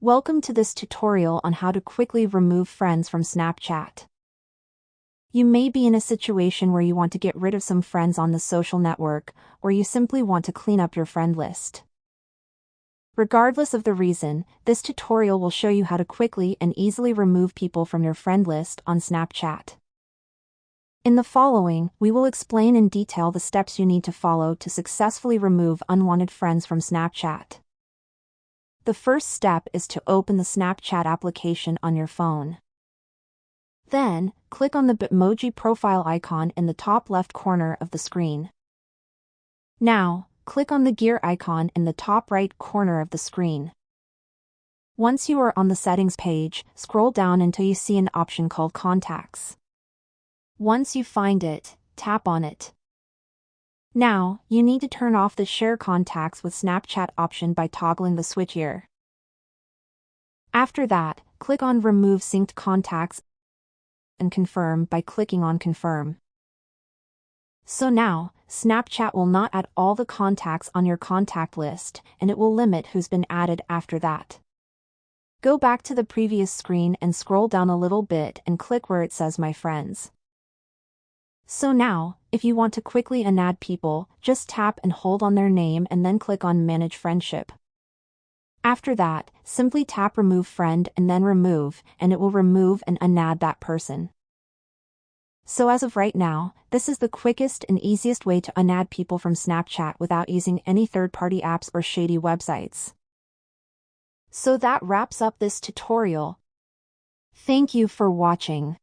Welcome to this tutorial on how to quickly remove friends from Snapchat. You may be in a situation where you want to get rid of some friends on the social network, or you simply want to clean up your friend list. Regardless of the reason, this tutorial will show you how to quickly and easily remove people from your friend list on Snapchat. In the following, we will explain in detail the steps you need to follow to successfully remove unwanted friends from Snapchat. The first step is to open the Snapchat application on your phone. Then, click on the Bitmoji profile icon in the top left corner of the screen. Now, click on the gear icon in the top right corner of the screen. Once you are on the settings page, scroll down until you see an option called Contacts. Once you find it, tap on it. Now, you need to turn off the Share Contacts with Snapchat option by toggling the switch here. After that, click on Remove Synced Contacts and confirm by clicking on Confirm. So now, Snapchat will not add all the contacts on your contact list, and it will limit who's been added after that. Go back to the previous screen and scroll down a little bit and click where it says My Friends. So now, if you want to quickly unadd people, just tap and hold on their name and then click on Manage Friendship. After that, simply tap Remove Friend and then Remove, and it will remove and unadd that person. So as of right now, this is the quickest and easiest way to unadd people from Snapchat without using any third-party apps or shady websites. So that wraps up this tutorial. Thank you for watching.